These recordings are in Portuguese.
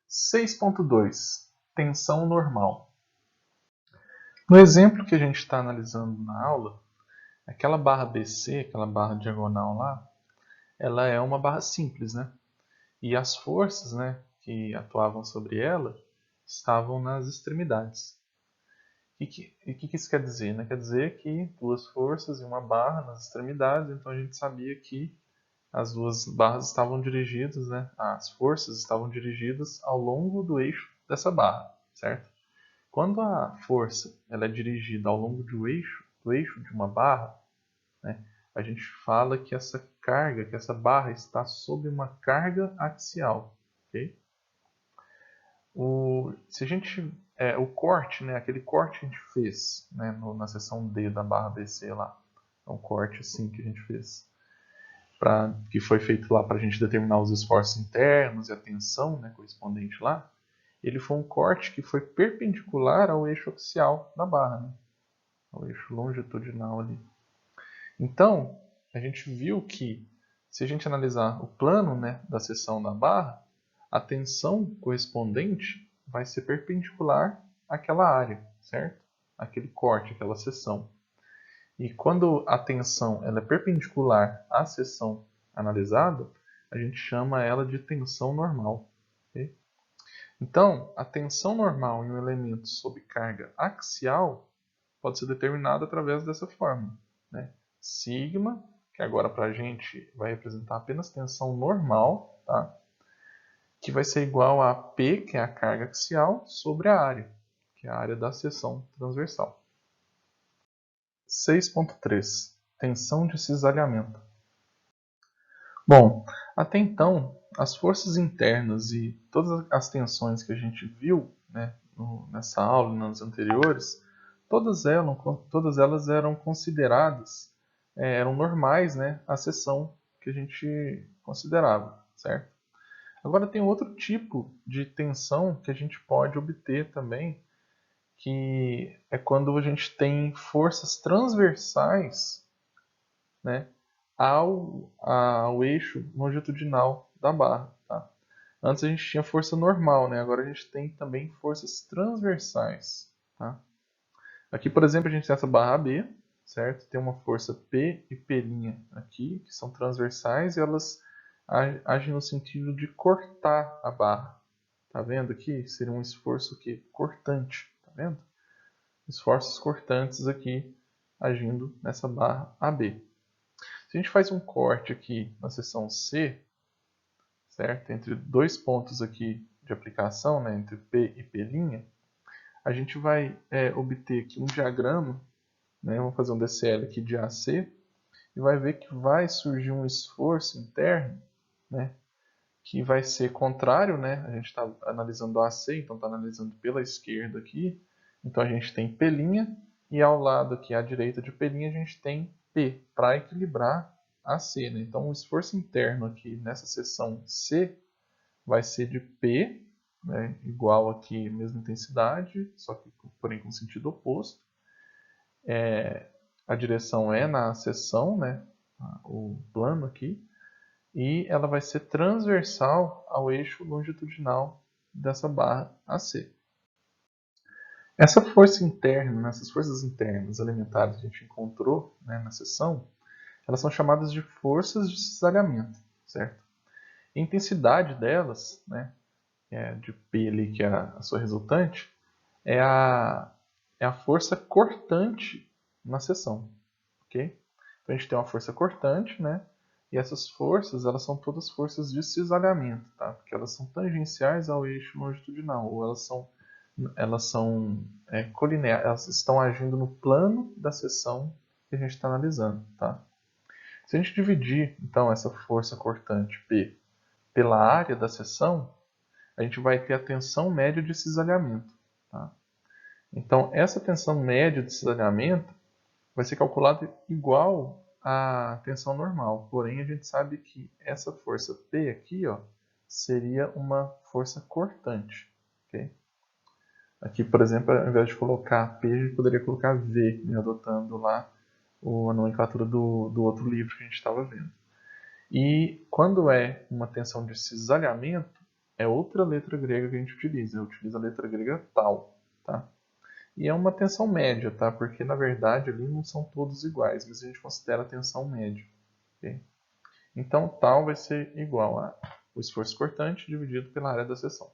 6.2 Tensão normal. No exemplo que a gente está analisando na aula, aquela barra BC, aquela barra diagonal lá, ela é uma barra simples, né? E as forças, né, que atuavam sobre ela estavam nas extremidades. E o que isso quer dizer? Né? Quer dizer que duas forças e uma barra nas extremidades, então a gente sabia que as duas barras estavam dirigidas, né? As forças estavam dirigidas ao longo do eixo dessa barra, certo? Quando a força ela é dirigida ao longo do eixo de uma barra, né, a gente fala que essa carga, que essa barra está sob uma carga axial. Okay? Se a gente, o corte, né, aquele corte que a gente fez, né, na seção D da barra BC lá, é um corte assim que a gente fez, que foi feito lá para a gente determinar os esforços internos e a tensão, né, correspondente lá. Ele foi um corte que foi perpendicular ao eixo axial da barra, né? Ao eixo longitudinal ali. Então, a gente viu que, se a gente analisar o plano, né, da seção da barra, a tensão correspondente vai ser perpendicular àquela área, certo? Aquele corte, aquela seção. E quando a tensão ela é perpendicular à seção analisada, a gente chama ela de tensão normal. Okay? Então, a tensão normal em um elemento sob carga axial pode ser determinada através dessa fórmula. Né? Sigma, que agora para a gente vai representar apenas tensão normal, tá? Que vai ser igual a P, que é a carga axial, sobre a área, que é a área da seção transversal. 6.3 Tensão de cisalhamento. Bom, até então, as forças internas e todas as tensões que a gente viu, né, nessa aula e nas anteriores, todas elas eram consideradas, eram normais, né, à seção que a gente considerava, certo? Agora tem outro tipo de tensão que a gente pode obter também, que é quando a gente tem forças transversais, né, ao eixo longitudinal da barra. Tá? Antes a gente tinha força normal, né? Agora a gente tem também forças transversais. Tá? Aqui, por exemplo, a gente tem essa barra AB, certo? Tem uma força P e P' aqui, que são transversais, e elas agem no sentido de cortar a barra. Tá vendo aqui? Seria um esforço aqui cortante. Tá vendo? Esforços cortantes aqui agindo nessa barra AB. Se a gente faz um corte aqui na seção C, certo? Entre dois pontos aqui de aplicação, né? Entre P e P', a gente vai obter aqui um diagrama, né? Vamos fazer um DCL aqui de AC, e vai ver que vai surgir um esforço interno, né? Que vai ser contrário, né? A gente está analisando o AC, então está analisando pela esquerda aqui. Então a gente tem P' e ao lado aqui à direita de P' a gente tem P, para equilibrar AC. Né? Então o esforço interno aqui nessa seção C vai ser de P, né? Igual aqui, mesma intensidade, só que porém com sentido oposto. A direção é na seção, né? O plano aqui. E ela vai ser transversal ao eixo longitudinal dessa barra AC. Essa força interna, essas forças internas elementares que a gente encontrou, né, na seção, elas são chamadas de forças de cisalhamento, certo? A intensidade delas, né, de P ali, que é a sua resultante, é a força cortante na seção, ok? Então a gente tem uma força cortante, né? E essas forças, elas são todas forças de cisalhamento, tá? Porque elas são tangenciais ao eixo longitudinal, ou elas são colineares, elas estão agindo no plano da seção que a gente está analisando, tá? Se a gente dividir, então, essa força cortante P pela área da seção, a gente vai ter a tensão média de cisalhamento, tá? Então, essa tensão média de cisalhamento vai ser calculada igual à tensão normal. Porém, a gente sabe que essa força P aqui, ó, seria uma força cortante. Okay? Aqui, por exemplo, ao invés de colocar P, a gente poderia colocar V, né, adotando lá a nomenclatura do outro livro que a gente estava vendo. E quando é uma tensão de cisalhamento, é outra letra grega que a gente utiliza. Eu utilizo a letra grega tal, tá? E é uma tensão média, tá? Porque na verdade ali não são todos iguais, mas a gente considera a tensão média. Okay? Então tal vai ser igual a o esforço cortante dividido pela área da seção.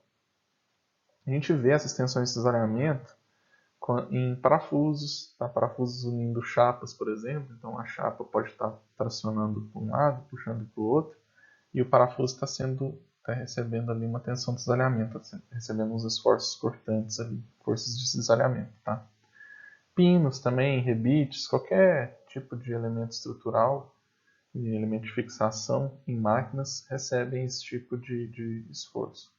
A gente vê essas tensões de cisalhamento em parafusos, tá? Parafusos unindo chapas, por exemplo. Então a chapa pode estar tracionando para um lado, puxando para o outro, e o parafuso está recebendo ali uma tensão de cisalhamento, está recebendo uns esforços cortantes ali, forças de cisalhamento, tá? Pinos também, rebites, qualquer tipo de elemento estrutural e elemento de fixação em máquinas recebem esse tipo de esforço.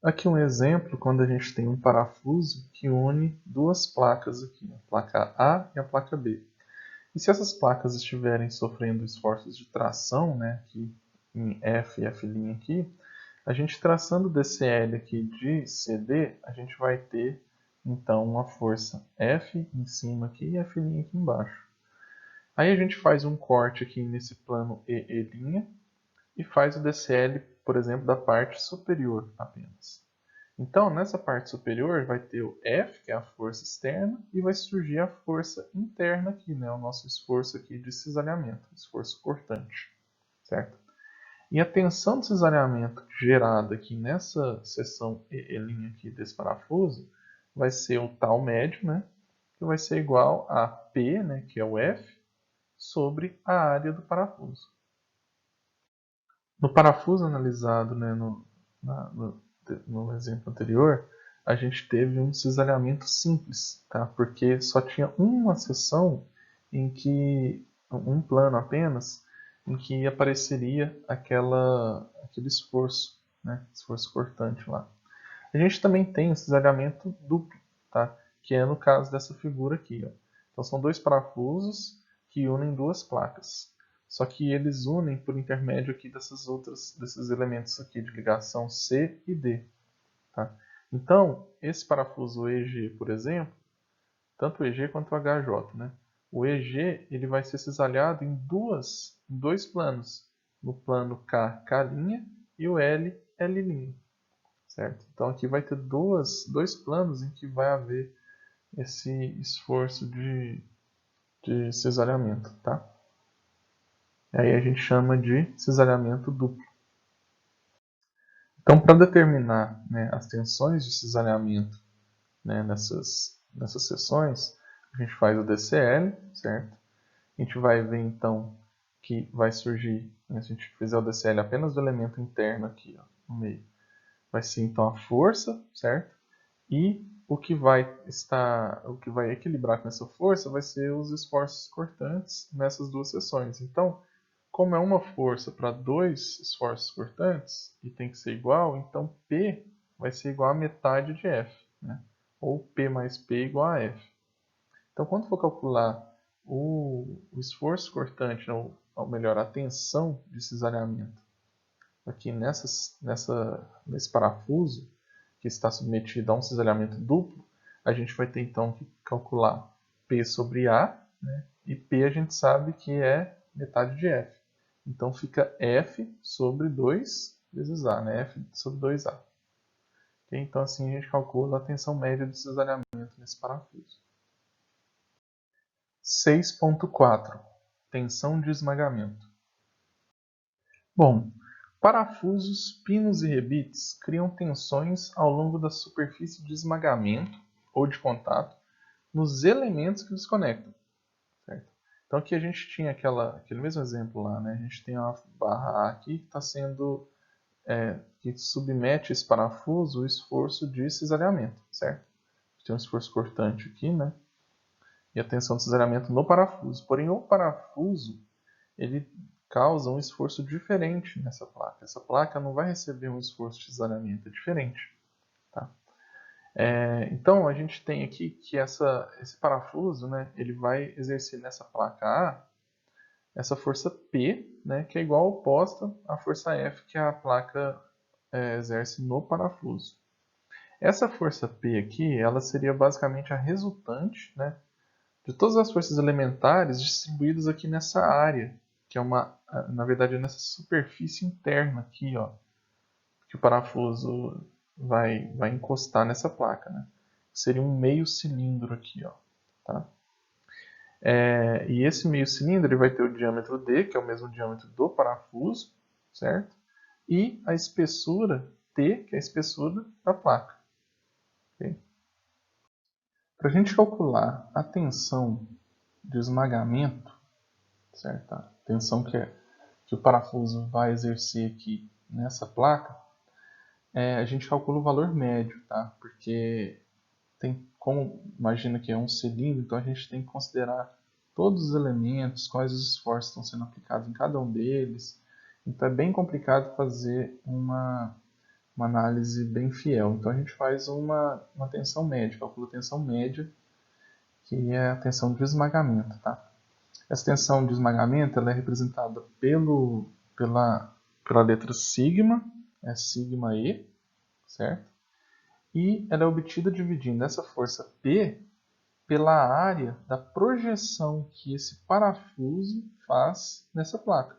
Aqui um exemplo quando a gente tem um parafuso que une duas placas aqui, a placa A e a placa B. E se essas placas estiverem sofrendo esforços de tração, né, aqui em F e F' aqui, a gente traçando o DCL aqui de CD, a gente vai ter então uma força F em cima aqui e F' aqui embaixo. Aí a gente faz um corte aqui nesse plano EE' e faz o DCL, por exemplo, da parte superior apenas. Então, nessa parte superior vai ter o F, que é a força externa, e vai surgir a força interna aqui, né? O nosso esforço aqui de cisalhamento, esforço cortante, certo? E a tensão de cisalhamento gerada aqui nessa seção EE' aqui desse parafuso vai ser o tal médio, né? Que vai ser igual a P, né? Que é o F, sobre a área do parafuso. No parafuso analisado, né, no exemplo anterior, a gente teve um cisalhamento simples, tá? Porque só tinha uma seção em que, um plano apenas, em que apareceria aquele esforço, né? Esforço cortante lá. A gente também tem o cisalhamento duplo, tá? Que é no caso dessa figura aqui. Ó. Então são dois parafusos que unem duas placas. Só que eles unem por intermédio aqui desses elementos aqui de ligação C e D. Tá? Então, esse parafuso EG, por exemplo, tanto o EG quanto o HJ, né? O EG ele vai ser cisalhado em dois planos. No plano K, K' e o L, L'. Certo? Então aqui vai ter dois planos em que vai haver esse esforço de cisalhamento. Tá? Aí a gente chama de cisalhamento duplo. Então, para determinar, né, as tensões de cisalhamento, né, nessas seções, a gente faz o DCL, certo? A gente vai ver então que vai surgir, né, se a gente fizer o DCL apenas do elemento interno aqui, ó, no meio, vai ser então a força, certo? E o que vai equilibrar com essa força vai ser os esforços cortantes nessas duas seções. Então, como é uma força para dois esforços cortantes e tem que ser igual, então P vai ser igual a metade de F, né? Ou P mais P igual a F. Então, quando for calcular o esforço cortante, ou melhor, a tensão de cisalhamento aqui nesse parafuso, que está submetido a um cisalhamento duplo, a gente vai ter então que calcular P sobre A, né? E P a gente sabe que é metade de F. Então fica F sobre 2 vezes A, né? F sobre 2A. Okay? Então assim a gente calcula a tensão média de cisalhamento nesse parafuso. 6.4 Tensão de esmagamento. Bom, parafusos, pinos e rebites criam tensões ao longo da superfície de esmagamento ou de contato nos elementos que os conectam. Certo? Então aqui a gente tinha aquele mesmo exemplo lá, né? A gente tem uma barra A aqui que está sendo que submete esse parafuso ao esforço de cisalhamento, certo? Tem um esforço cortante aqui, né? E a tensão de cisalhamento no parafuso. Porém, o parafuso ele causa um esforço diferente nessa placa. Essa placa não vai receber um esforço de cisalhamento, é diferente. Tá? Então, a gente tem aqui que esse parafuso, né, ele vai exercer nessa placa A essa força P, né, que é igual oposta à força F que a placa exerce no parafuso. Essa força P aqui, ela seria basicamente a resultante, né, de todas as forças elementares distribuídas aqui nessa área, que é na verdade, nessa superfície interna aqui, ó, que o parafuso vai encostar nessa placa, né? Seria um meio cilindro aqui, ó, tá? E esse meio cilindro ele vai ter o diâmetro D, que é o mesmo diâmetro do parafuso, certo? E a espessura T, que é a espessura da placa. Okay? Para a gente calcular a tensão de esmagamento, certo? A tensão que o parafuso vai exercer aqui nessa placa, a gente calcula o valor médio, tá? Porque como imagina que é um cilindro, então a gente tem que considerar todos os elementos, quais os esforços estão sendo aplicados em cada um deles. Então é bem complicado fazer uma análise bem fiel. Então a gente faz uma tensão média, calcula a tensão média, que é a tensão de esmagamento, tá? Essa tensão de esmagamento ela é representada pela letra sigma, é sigma E, certo? E ela é obtida dividindo essa força P pela área da projeção que esse parafuso faz nessa placa,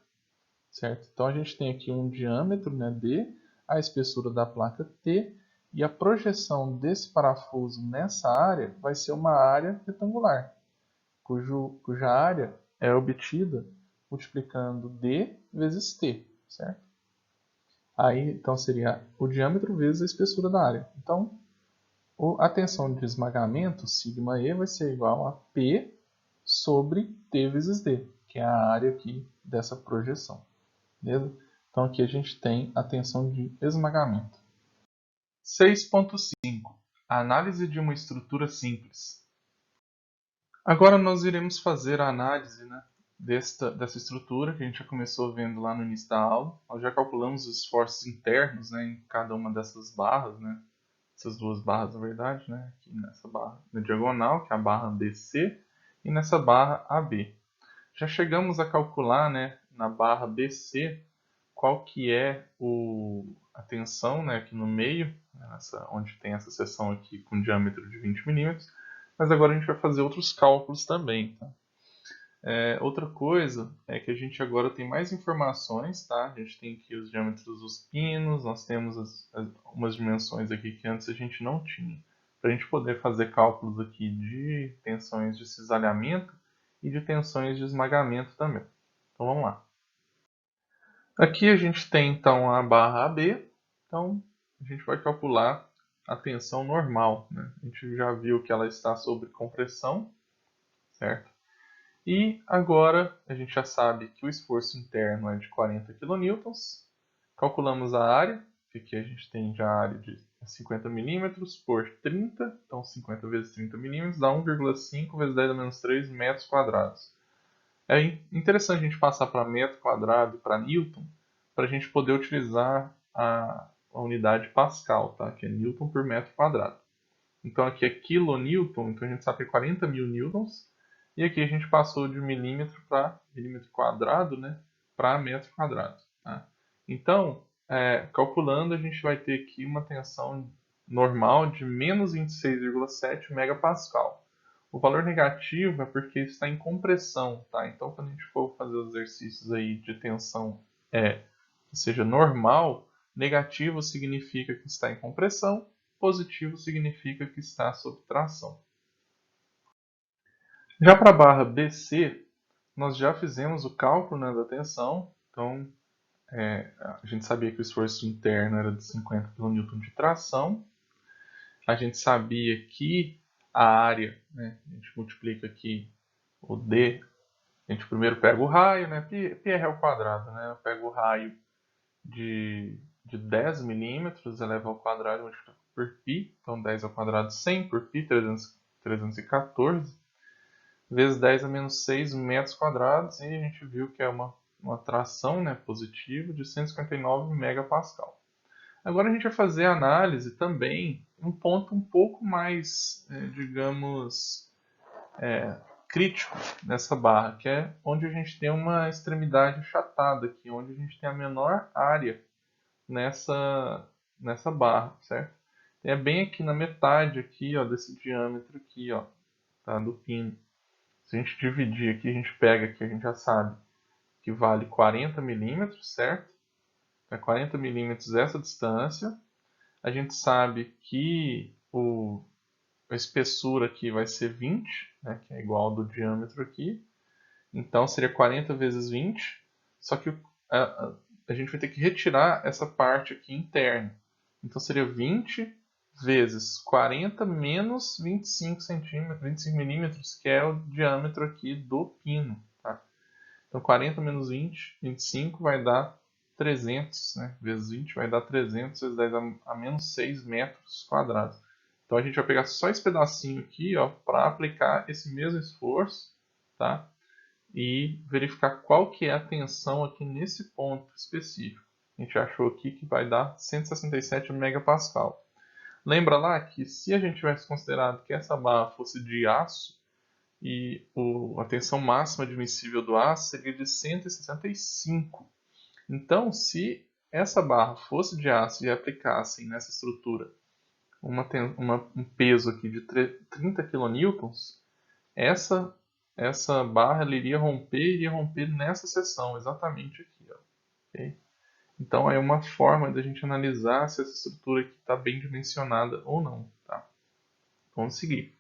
certo? Então a gente tem aqui um diâmetro, né, D, a espessura da placa T, e a projeção desse parafuso nessa área vai ser uma área retangular, cuja área é obtida multiplicando D vezes T, certo? Aí, então, seria o diâmetro vezes a espessura da área. Então, a tensão de esmagamento, sigma E, vai ser igual a P sobre T vezes D, que é a área aqui dessa projeção. Beleza? Então, aqui a gente tem a tensão de esmagamento. 6.5. Análise de uma estrutura simples. Agora nós iremos fazer a análise, né, dessa estrutura que a gente já começou vendo lá no início da aula. Nós já calculamos os esforços internos, né, em cada uma dessas barras, né, essas duas barras na verdade, né, aqui nessa barra na diagonal, que é a barra BC, e nessa barra AB. Já chegamos a calcular, né, na barra BC qual que é a tensão, né, aqui no meio, né, onde tem essa seção aqui com diâmetro de 20 milímetros, mas agora a gente vai fazer outros cálculos também. Tá? Outra coisa é que a gente agora tem mais informações, tá? A gente tem aqui os diâmetros dos pinos, nós temos umas dimensões aqui que antes a gente não tinha. Para a gente poder fazer cálculos aqui de tensões de cisalhamento e de tensões de esmagamento também. Então vamos lá. Aqui a gente tem então a barra AB, então a gente vai calcular a tensão normal. Né? A gente já viu que ela está sob compressão, certo? E agora a gente já sabe que o esforço interno é de 40 kN. Calculamos a área, que aqui a gente tem já a área de 50 milímetros por 30, então 50 vezes 30 milímetros dá 1,5 vezes 10 a menos 3 metros quadrados. É interessante a gente passar para metro quadrado e para newton, para a gente poder utilizar a unidade Pascal, tá? Que é newton por metro quadrado. Então aqui é quilonewton, então a gente sabe que é 40 mil newtons. E aqui a gente passou de milímetro para milímetro quadrado, né? Para metro quadrado. Tá? Então, calculando, a gente vai ter aqui uma tensão normal de menos 26,7 megapascal. O valor negativo é porque está em compressão, tá? Então, quando a gente for fazer os exercícios aí de tensão que seja normal, negativo significa que está em compressão, positivo significa que está sob tração. Já para a barra BC, nós já fizemos o cálculo, né, da tensão, então a gente sabia que o esforço interno era de 50 kN de tração, a gente sabia que a área, né, a gente multiplica aqui o D, a gente primeiro pega o raio, né, πr ao quadrado, né, eu pego o raio de 10 milímetros, eleva ao quadrado multiplicado por π, então 10 ao quadrado 100 por π, 314, vezes 10 a menos 6 metros quadrados, e a gente viu que é uma tração, né, positiva de 159 megapascal. Agora a gente vai fazer a análise também um ponto um pouco mais, digamos, crítico nessa barra, que é onde a gente tem uma extremidade achatada aqui, onde a gente tem a menor área nessa barra, certo? É bem aqui na metade aqui, ó, desse diâmetro aqui, ó, tá, do pino. Se a gente dividir aqui, a gente pega aqui, a gente já sabe que vale 40 milímetros, certo? é 40 milímetros essa distância. A gente sabe que a espessura aqui vai ser 20, né, que é igual ao do diâmetro aqui. Então seria 40 vezes 20, só que a gente vai ter que retirar essa parte aqui interna. Então seria 20 vezes 40 menos 25 centímetros, 25 milímetros, que é o diâmetro aqui do pino. Tá? Então 40 menos 20, 25 vai dar 300, né? Vezes 20 vai dar 300 vezes 10 a menos 6 metros quadrados. Então a gente vai pegar só esse pedacinho aqui, ó, para aplicar esse mesmo esforço, tá? E verificar qual que é a tensão aqui nesse ponto específico. A gente achou aqui que vai dar 167 megapascal. Lembra lá que se a gente tivesse considerado que essa barra fosse de aço e a tensão máxima admissível do aço seria de 165. Então, se essa barra fosse de aço e aplicassem nessa estrutura um peso aqui de 30 kN, essa barra ela iria romper nessa seção, exatamente aqui. Ó, okay? Então é uma forma da gente analisar se essa estrutura aqui está bem dimensionada ou não. Tá? Vamos seguir.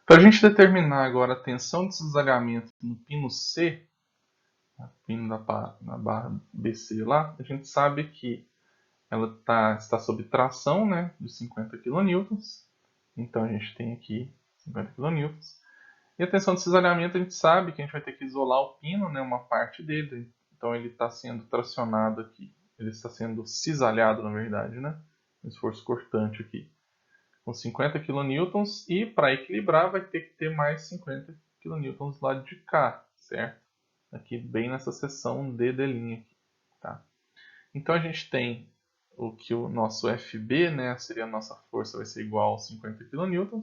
Para a gente determinar agora a tensão de cisalhamento no pino C, pino na barra BC lá, a gente sabe que ela está sob tração, né, de 50 kN. Então a gente tem aqui 50 kN. E a tensão de cisalhamento, a gente sabe que a gente vai ter que isolar o pino, né, uma parte dele. Então ele está sendo tracionado aqui. Ele está sendo cisalhado, na verdade, né? Um esforço cortante aqui. Com 50 kN. E para equilibrar vai ter que ter mais 50 kN do lado de cá, certo? Aqui bem nessa seção D de'. Tá? Então a gente tem o nosso FB, né, seria a nossa força, vai ser igual a 50 kN.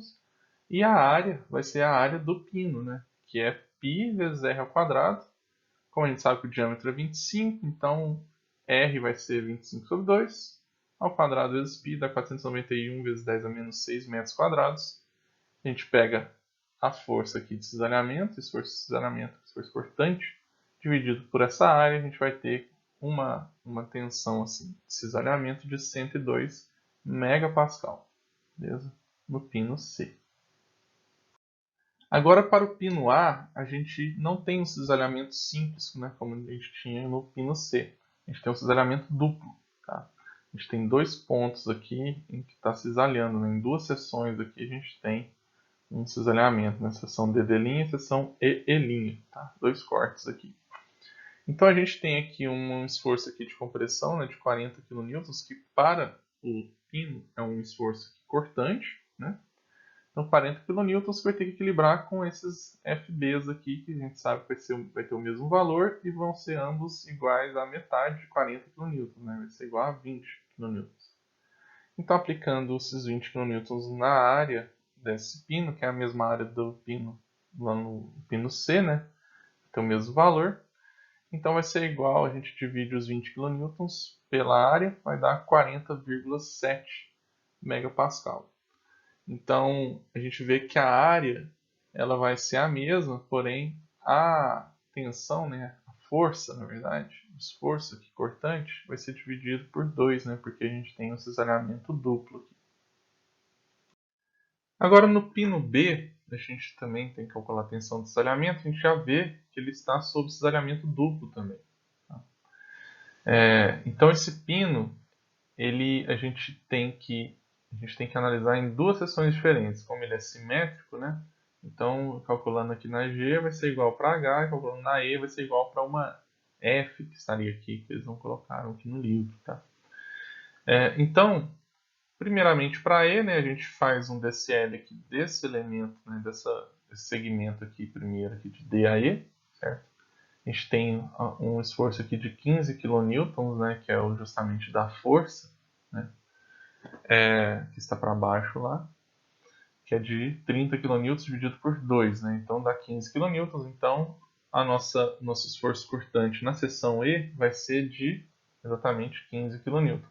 E a área vai ser a área do pino, né? Que é π vezes r ao quadrado. Como a gente sabe que o diâmetro é 25, então r vai ser 25 sobre 2. Ao quadrado vezes π dá 491 vezes 10 a menos 6 metros quadrados. A gente pega a força aqui de cisalhamento, esforço de cisalhamento, esforço cortante, dividido por essa área, a gente vai ter uma tensão assim, de cisalhamento de 102 megapascal, beleza? No pino C. Agora, para o pino A, a gente não tem um cisalhamento simples, né, como a gente tinha no pino C. A gente tem um cisalhamento duplo. Tá? A gente tem dois pontos aqui em que está cisalhando. Né? Em duas seções aqui a gente tem um cisalhamento, né? Seção DD' e seção EE'. Tá? Dois cortes aqui. Então a gente tem aqui um esforço aqui de compressão, né, de 40 kN, que para o pino é um esforço cortante, né? Então 40 kN vai ter que equilibrar com esses FBs aqui, que a gente sabe que vai ter o mesmo valor e vão ser ambos iguais à metade de 40 kN, né? Vai ser igual a 20 kN. Então aplicando esses 20 kN na área desse pino, que é a mesma área do pino lá no pino C, né? Tem o mesmo valor. Então vai ser igual, a gente divide os 20 kN pela área, vai dar 40,7 megapascal. Então a gente vê que a área ela vai ser a mesma, porém a tensão, né, a força, na verdade, o esforço aqui cortante vai ser dividido por 2, né, porque a gente tem um cisalhamento duplo aqui. Agora no pino B, a gente também tem que calcular a tensão do cisalhamento, a gente já vê que ele está sob cisalhamento duplo também. Tá? Então esse pino, a gente tem que analisar em duas seções diferentes. Como ele é simétrico, né? Então, calculando aqui na G vai ser igual para H, e calculando na E vai ser igual para uma F, que estaria aqui, que eles não colocaram aqui no livro. Tá? Então, primeiramente para E, né, a gente faz um DCL aqui desse elemento, né, desse segmento aqui, primeiro aqui de D a E, certo? A gente tem um esforço aqui de 15 kN, né, que é justamente da força, né, que está para baixo lá, que é de 30 kN dividido por 2, né, então dá 15 kN. Então, nosso esforço cortante na seção E vai ser de exatamente 15 kN.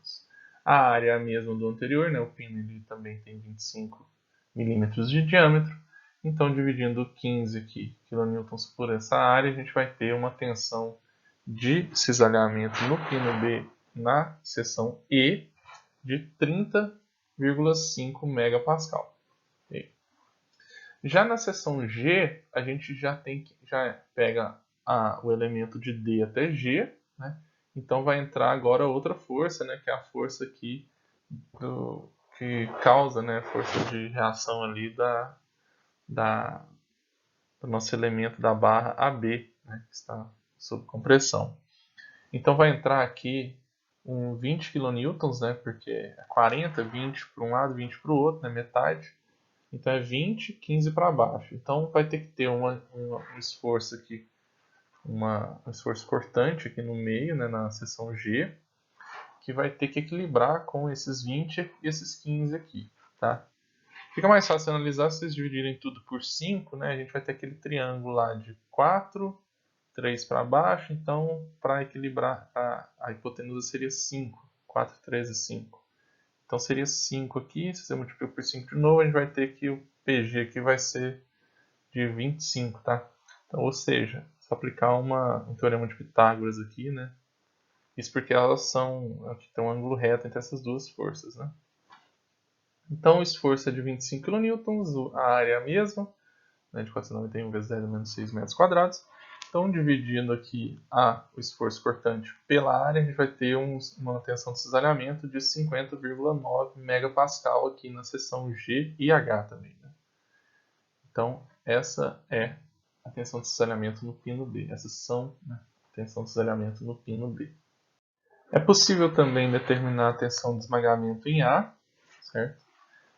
A área é a mesma do anterior, né, o pino ele também tem 25 milímetros de diâmetro. Então, dividindo 15 aqui, kN por essa área, a gente vai ter uma tensão de cisalhamento no pino B na seção E de 30,5 megapascal. Okay? Já na seção G, a gente já pega o elemento de D até G, né? Então vai entrar agora outra força, né? Que é a força aqui que causa, né, a força de reação ali do nosso elemento da barra AB, né, que está sob compressão. Então vai entrar aqui 20 kN, né, porque é 40, 20 para um lado, 20 para o outro, né, metade. Então é 20, 15 para baixo. Então vai ter que ter um esforço aqui, um esforço cortante aqui no meio, né, na seção G, que vai ter que equilibrar com esses 20 e esses 15 aqui, tá? Fica mais fácil analisar se vocês dividirem tudo por 5, né? A gente vai ter aquele triângulo lá de 4, 3 para baixo, então para equilibrar a hipotenusa seria 5, 4, 3 e 5. Então seria 5 aqui, se você multiplicar por 5 de novo, a gente vai ter que o PG aqui vai ser de 25, tá? Então, ou seja, se aplicar um teorema de Pitágoras aqui, né? Isso porque elas aqui tem um ângulo reto entre essas duas forças, né? Então o esforço é de 25 kN, a área é a mesma, né, de 491 vezes 10 menos 6 metros quadrados. Então, dividindo aqui o esforço cortante pela área, a gente vai ter uma tensão de cisalhamento de 50,9 megapascal aqui na seção G e H também. Né? Então, essa é a tensão de cisalhamento no pino B. Essas são, né, a tensão de cisalhamento no pino B. É possível também determinar a tensão de esmagamento em A, certo?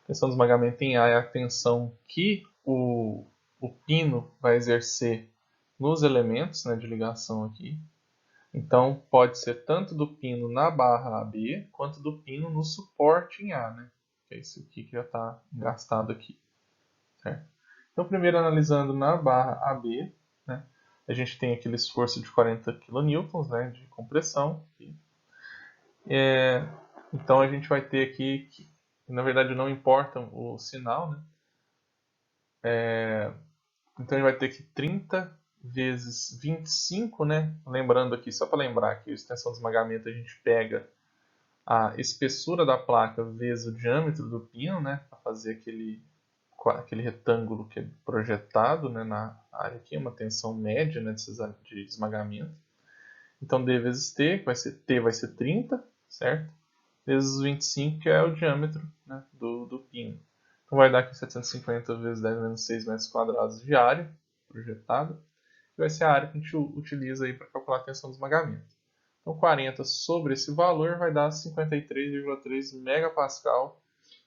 A tensão de esmagamento em A é a tensão que o pino vai exercer nos elementos, né, de ligação aqui. Então, pode ser tanto do pino na barra AB, quanto do pino no suporte em A, né? Que é isso aqui que já está gastado aqui. Certo? Então, primeiro analisando na barra AB, né, a gente tem aquele esforço de 40 kN, né, de compressão. Então, a gente vai ter aqui, na verdade não importa o sinal, né? Então, ele vai ter que 30 vezes 25, né? Lembrando aqui, só para lembrar que a extensão de esmagamento a gente pega a espessura da placa vezes o diâmetro do pino, né? Para fazer aquele retângulo que é projetado, né, na área aqui, uma tensão média, né, de esmagamento. Então, D vezes T, T vai ser 30, certo? Vezes 25, que é o diâmetro, né, do pino. Então vai dar aqui 750 vezes 10 menos 6 metros quadrados de área projetada, que vai ser a área que a gente utiliza aí para calcular a tensão de esmagamento. Então 40 sobre esse valor vai dar 53,3 megapascal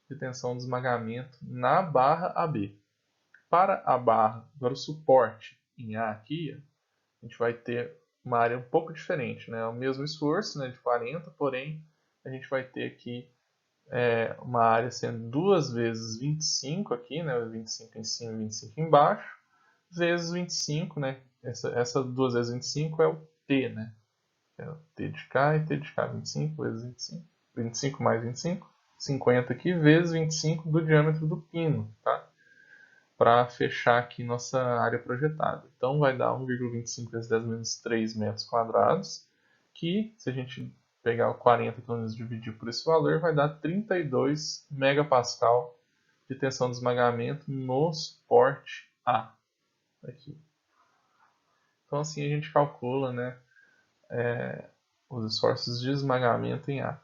de tensão de esmagamento na barra AB. Para a barra, agora o suporte em A aqui, a gente vai ter uma área um pouco diferente, né? É o mesmo esforço, né, de 40, porém a gente vai ter aqui uma área sendo 2 vezes 25 aqui, né, 25 em cima e 25 embaixo, vezes 25, né, essa 2 vezes 25 é o T, né, é o T de cá e T de cá, 25 vezes 25, 25 mais 25, 50 aqui, vezes 25 do diâmetro do pino, tá? Para fechar aqui nossa área projetada. Então vai dar 1,25 vezes 10 menos 3 metros quadrados, que se a gente pegar o 40 kN e dividir por esse valor, vai dar 32 megapascal de tensão de esmagamento no suporte A. Aqui. Então assim a gente calcula, né, os esforços de esmagamento em A.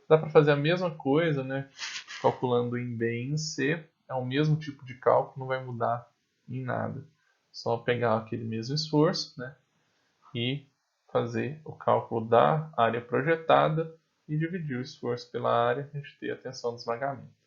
Dá para fazer a mesma coisa, né, calculando em B e em C. É o mesmo tipo de cálculo, não vai mudar em nada. Só pegar aquele mesmo esforço, né, e fazer o cálculo da área projetada e dividir o esforço pela área, a gente ter a tensão de esmagamento.